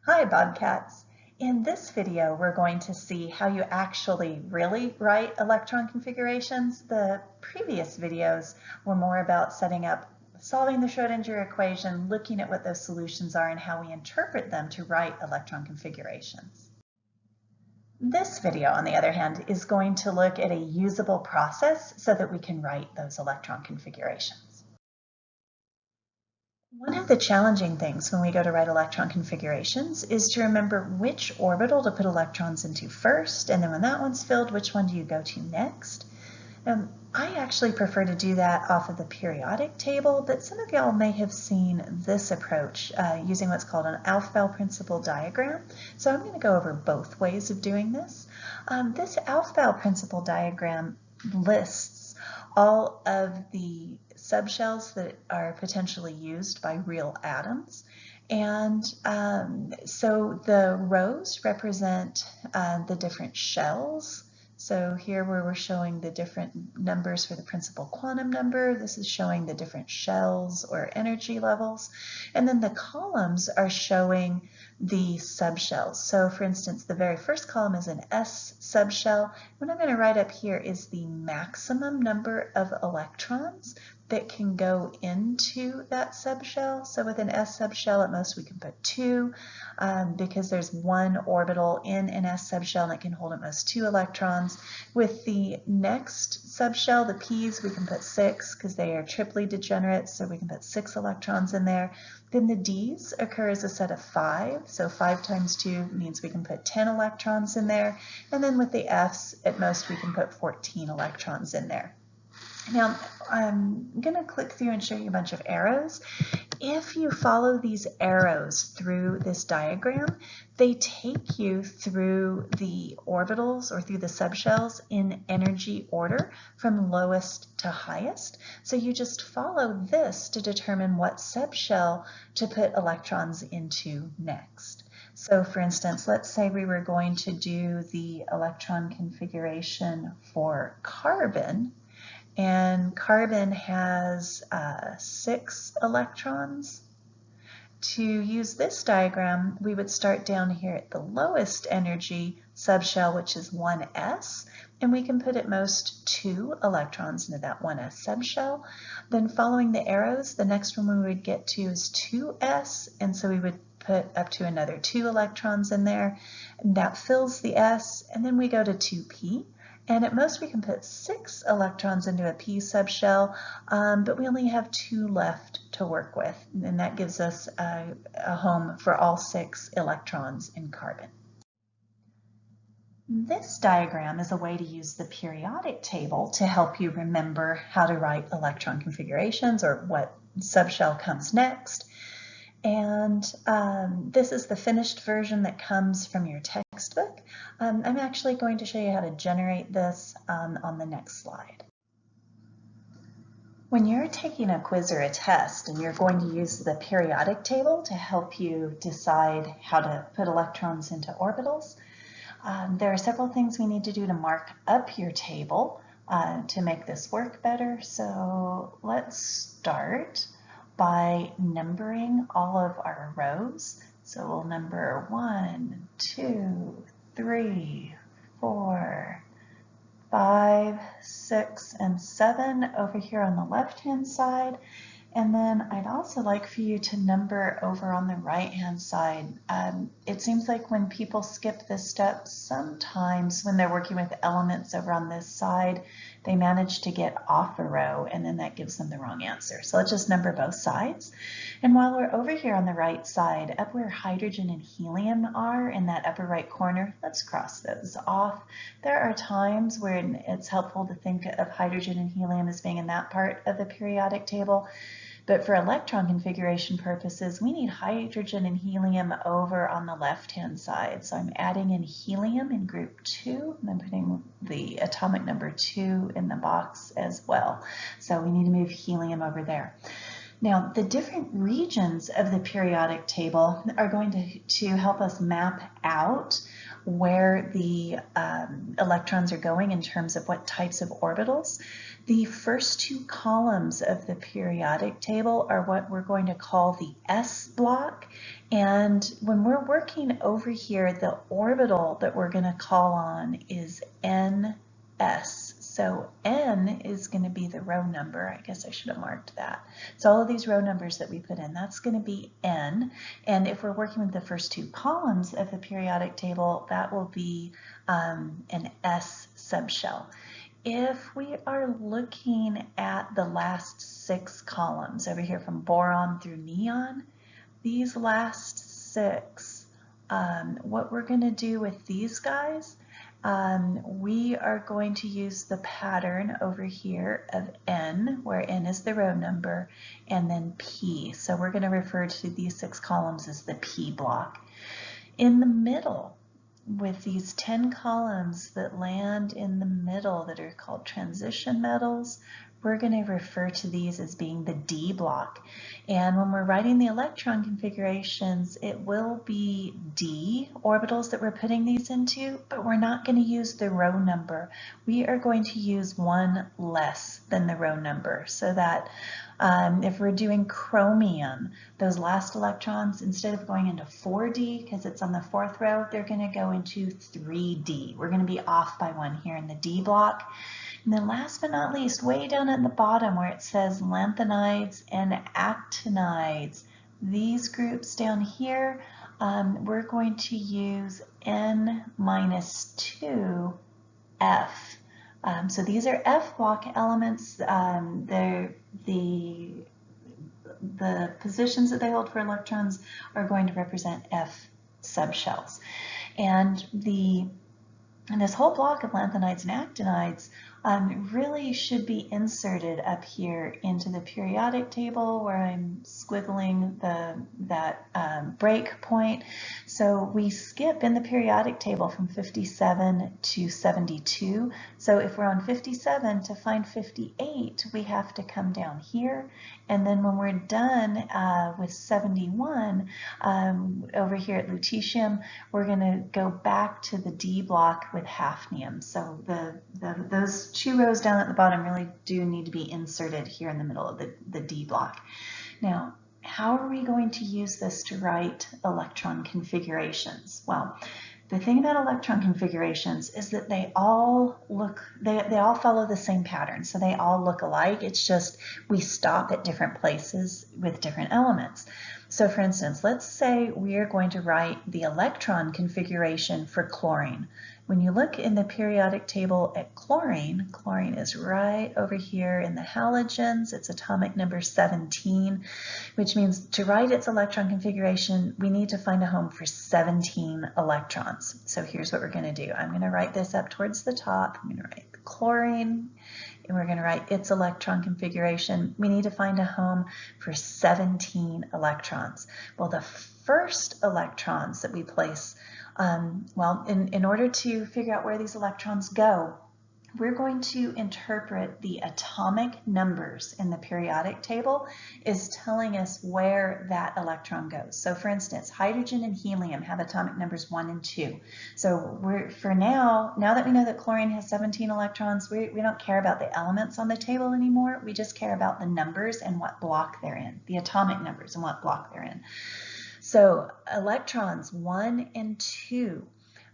Hi Bobcats! In this video we're going to see how you actually really write electron configurations. The previous videos were more about setting up, solving the Schrodinger equation, looking at what those solutions are and how we interpret them to write electron configurations. This video, on the other hand, is going to look at a usable process so that we can write those electron configurations. One of the challenging things when we go to write electron configurations is to remember which orbital to put electrons into first, and then when that one's filled, which one do you go to next? I actually prefer to do that off of the periodic table, but some of y'all may have seen this approach using what's called an Aufbau principle diagram. So I'm going to go over both ways of doing this. This Aufbau principle diagram lists all of the subshells that are potentially used by real atoms. And so the rows represent the different shells. So here where we're showing the different numbers for the principal quantum number, this is showing the different shells or energy levels. And then the columns are showing the subshells. So for instance, the very first column is an S subshell. What I'm going to write up here is the maximum number of electrons that can go into that subshell. So with an S subshell, at most we can put 2 because there's one orbital in an S subshell and it can hold at most 2 electrons. With the next subshell, the P's, we can put 6 because they are triply degenerate, so we can put 6 electrons in there. Then the D's occur as a set of 5, so 5 times 2 means we can put 10 electrons in there. And then with the F's, at most we can put 14 electrons in there. Now, I'm going to click through and show you a bunch of arrows. If you follow these arrows through this diagram, they take you through the orbitals or through the subshells in energy order from lowest to highest. So you just follow this to determine what subshell to put electrons into next. So for instance, let's say we were going to do the electron configuration for carbon. And carbon has 6 electrons. To use this diagram, we would start down here at the lowest energy subshell, which is 1s, and we can put at most 2 electrons into that 1s subshell. Then following the arrows, the next one we would get to is 2s, and so we would put up to another 2 electrons in there, and that fills the s, and then we go to 2p. And at most we can put 6 electrons into a p subshell, but we only have 2 left to work with. And that gives us a home for all 6 electrons in carbon. This diagram is a way to use the periodic table to help you remember how to write electron configurations or what subshell comes next. And this is the finished version that comes from your textbook. I'm actually going to show you how to generate this on the next slide. When you're taking a quiz or a test and you're going to use the periodic table to help you decide how to put electrons into orbitals, there are several things we need to do to mark up your table to make this work better. So let's start by numbering all of our rows. So we'll number 1, 2, 3, 4, 5, 6, and 7 over here on the left-hand side. And then I'd also like for you to number over on the right-hand side. It seems like when people skip this step, sometimes when they're working with elements over on this side, they manage to get off a row, and then that gives them the wrong answer. So let's just number both sides. And while we're over here on the right side, up where hydrogen and helium are in that upper right corner, let's cross those off. There are times when it's helpful to think of hydrogen and helium as being in that part of the periodic table. But for electron configuration purposes, we need hydrogen and helium over on the left-hand side. So I'm adding in helium in group 2. I'm putting the atomic number 2 in the box as well. So we need to move helium over there. Now, the different regions of the periodic table are going to help us map out where the electrons are going in terms of what types of orbitals. The first two columns of the periodic table are what we're going to call the S block. And when we're working over here, the orbital that we're going to call on is NS. So N is going to be the row number. I guess I should have marked that. So all of these row numbers that we put in, that's going to be N. And if we're working with the first two columns of the periodic table, that will be an S subshell. If we are looking at the last 6 columns over here from boron through neon, these last 6, what we're going to do with these guys, we are going to use the pattern over here of N, where N is the row number, and then P. So we're going to refer to these 6 columns as the P block. In the middle, with these 10 columns that land in the middle that are called transition metals, we're going to refer to these as being the D block. And when we're writing the electron configurations, it will be D orbitals that we're putting these into, but we're not going to use the row number. We are going to use one less than the row number, so that if we're doing chromium, those last electrons, instead of going into 4D, because it's on the 4th row, they're going to go into 3D. We're going to be off by 1 here in the D block. And then last but not least, way down at the bottom where it says lanthanides and actinides, these groups down here, we're going to use N-2F. So these are F block elements. They're the positions that they hold for electrons are going to represent F subshells. And this whole block of lanthanides and actinides really should be inserted up here into the periodic table where I'm squiggling that break point. So we skip in the periodic table from 57 to 72. So if we're on 57, to find 58, we have to come down here. And then when we're done with 71, over here at lutetium, we're going to go back to the D block with hafnium. So those 2 rows down at the bottom really do need to be inserted here in the middle of the D block. Now, how are we going to use this to write electron configurations? Well, the thing about electron configurations is that they all follow the same pattern, so they all look alike. It's just we stop at different places with different elements. So for instance, let's say we are going to write the electron configuration for chlorine. When you look in the periodic table at chlorine, chlorine is right over here in the halogens. It's atomic number 17, which means to write its electron configuration, we need to find a home for 17 electrons. So here's what we're going to do. I'm going to write this up towards the top. I'm going to write chlorine, and we're going to write its electron configuration. We need to find a home for 17 electrons. Well, the first electrons that we place, in order to figure out where these electrons go, we're going to interpret the atomic numbers in the periodic table is telling us where that electron goes. So for instance, hydrogen and helium have atomic numbers 1 and 2. So for now that we know that chlorine has 17 electrons, we don't care about the elements on the table anymore. We just care about the numbers and what block they're in, the atomic numbers and what block they're in. So electrons 1 and 2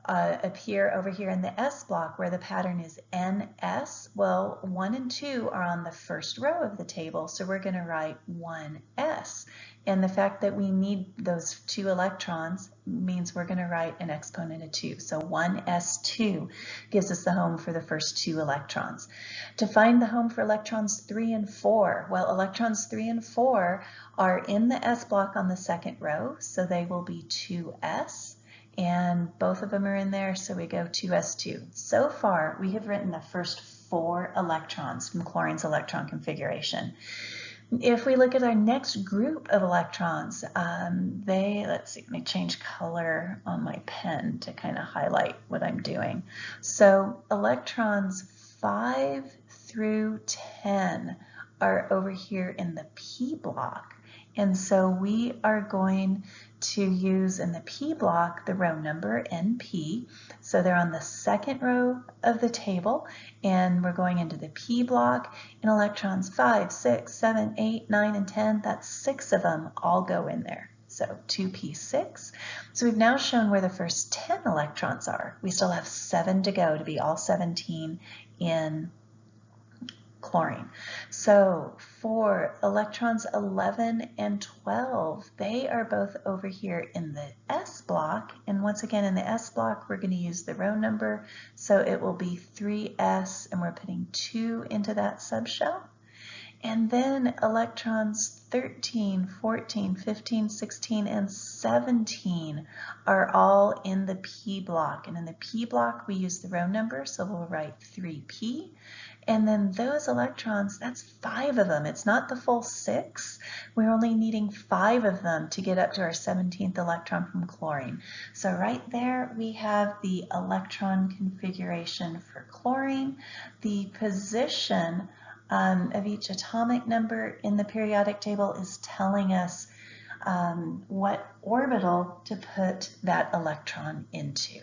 appear over here in the S block where the pattern is NS. Well, 1 and 2 are on the first row of the table, so we're going to write 1s. And the fact that we need those 2 electrons means we're going to write an exponent of 2. So 1s2 gives us the home for the first 2 electrons. To find the home for electrons 3 and 4, well, electrons 3 and 4 are in the S block on the second row, so they will be 2s. And both of them are in there, so we go 2s2. So far, we have written the first 4 electrons from chlorine's electron configuration. If we look at our next group of electrons, let's see, let me change color on my pen to kind of highlight what I'm doing. So electrons 5 through 10 are over here in the P block. And so we are going to use in the P block the row number NP. So they're on the second row of the table, and we're going into the P block, and electrons 5, 6, 7, 8, 9, and 10, that's 6 of them all go in there. So 2p6. So we've now shown where the first 10 electrons are. We still have 7 to go to be all 17 in chlorine. So for electrons 11 and 12, they are both over here in the S block. And once again, in the S block, we're going to use the row number. So it will be 3s, and we're putting 2 into that subshell. And then electrons 13, 14, 15, 16, and 17 are all in the P block. And in the P block, we use the row number, so we'll write 3p. And then those electrons, that's 5 of them. It's not the full 6. We're only needing 5 of them to get up to our 17th electron from chlorine. So right there, we have the electron configuration for chlorine. The position of each atomic number in the periodic table is telling us what orbital to put that electron into.